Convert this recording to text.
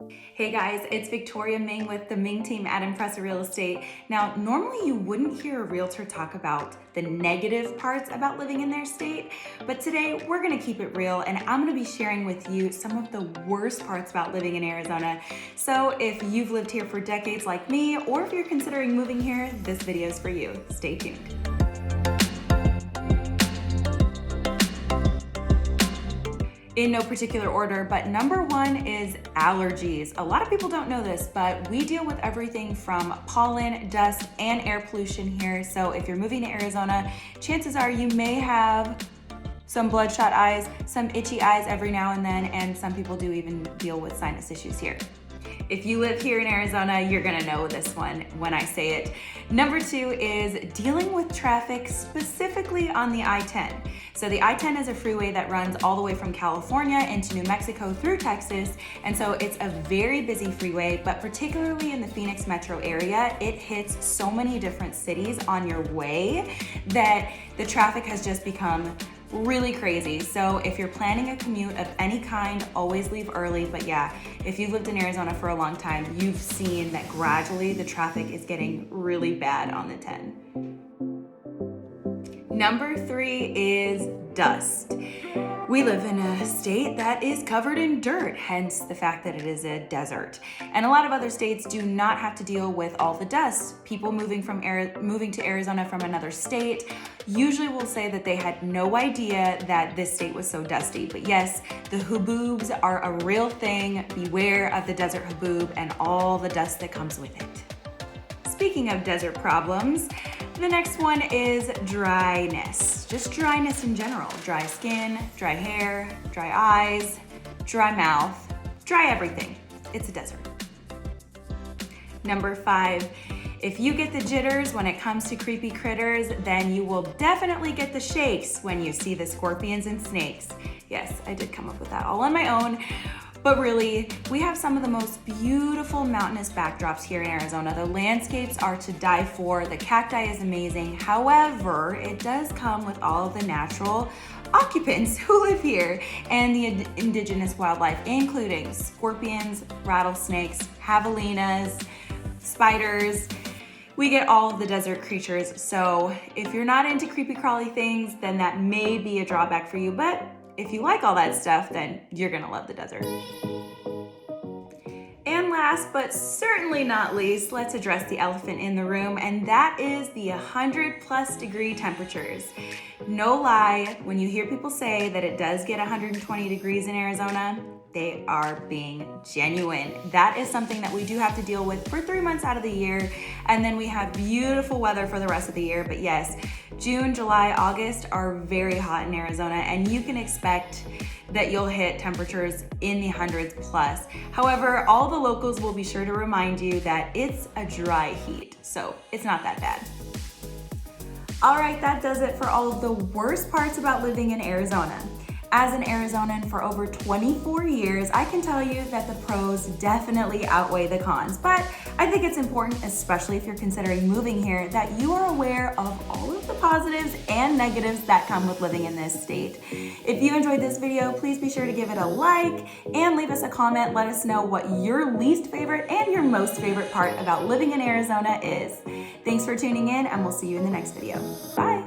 Hey guys, it's Victoria Ming with the Ming team at Impressive Real Estate. Now, normally you wouldn't hear a realtor talk about the negative parts about living in their state, but today we're gonna keep it real and I'm gonna be sharing with you some of the worst parts about living in Arizona. So if you've lived here for decades like me, or if you're considering moving here, this video is for you. Stay tuned. In no particular order, but number one is allergies. A lot of people don't know this, but we deal with everything from pollen, dust, and air pollution here. So if you're moving to Arizona, chances are you may have some bloodshot eyes, some itchy eyes every now and then, and some people do even deal with sinus issues here. If you live here in Arizona, you're gonna know this one when I say it. Number two is dealing with traffic, specifically on the I-10. So the I-10 is a freeway that runs all the way from California into New Mexico through Texas. And so it's a very busy freeway, but particularly in the Phoenix metro area, it hits so many different cities on your way that the traffic has just become really crazy. So if you're planning a commute of any kind, always leave early. But yeah, if you've lived in Arizona for a long time, you've seen that gradually the traffic is getting really bad on the 10. Number three is dust. We live in a state that is covered in dirt, hence the fact that it is a desert. And a lot of other states do not have to deal with all the dust. People moving to Arizona from another state usually will say that they had no idea that this state was so dusty. But yes, the haboobs are a real thing. Beware of the desert haboob and all the dust that comes with it. Speaking of desert problems, the next one is dryness. Just dryness in general. Dry skin, dry hair, dry eyes, dry mouth, dry everything. It's a desert. Number five, if you get the jitters when it comes to creepy critters, then you will definitely get the shakes when you see the scorpions and snakes. Yes, I did come up with that all on my own. But really, we have some of the most beautiful mountainous backdrops here in Arizona. The landscapes are to die for. The cacti is amazing. However, it does come with all of the natural occupants who live here and the indigenous wildlife, including scorpions, rattlesnakes, javelinas, spiders. We get all of the desert creatures. So if you're not into creepy crawly things, then that may be a drawback for you. But if you like all that stuff, then you're gonna love the desert. And last but certainly not least, let's address the elephant in the room, and that is the 100+ degree temperatures. No lie, when you hear people say that it does get 120 degrees in Arizona, they are being genuine. That is something that we do have to deal with for 3 months out of the year, and then we have beautiful weather for the rest of the year. But yes, June, July, August are very hot in Arizona, and you can expect that you'll hit temperatures in the hundreds plus. However, all the locals will be sure to remind you that it's a dry heat, so it's not that bad. All right, that does it for all of the worst parts about living in Arizona. As an Arizonan for over 24 years, I can tell you that the pros definitely outweigh the cons, but I think it's important, especially if you're considering moving here, that you are aware of all of the positives and negatives that come with living in this state. If you enjoyed this video, please be sure to give it a like and leave us a comment. Let us know what your least favorite and your most favorite part about living in Arizona is. Thanks for tuning in, and we'll see you in the next video. Bye.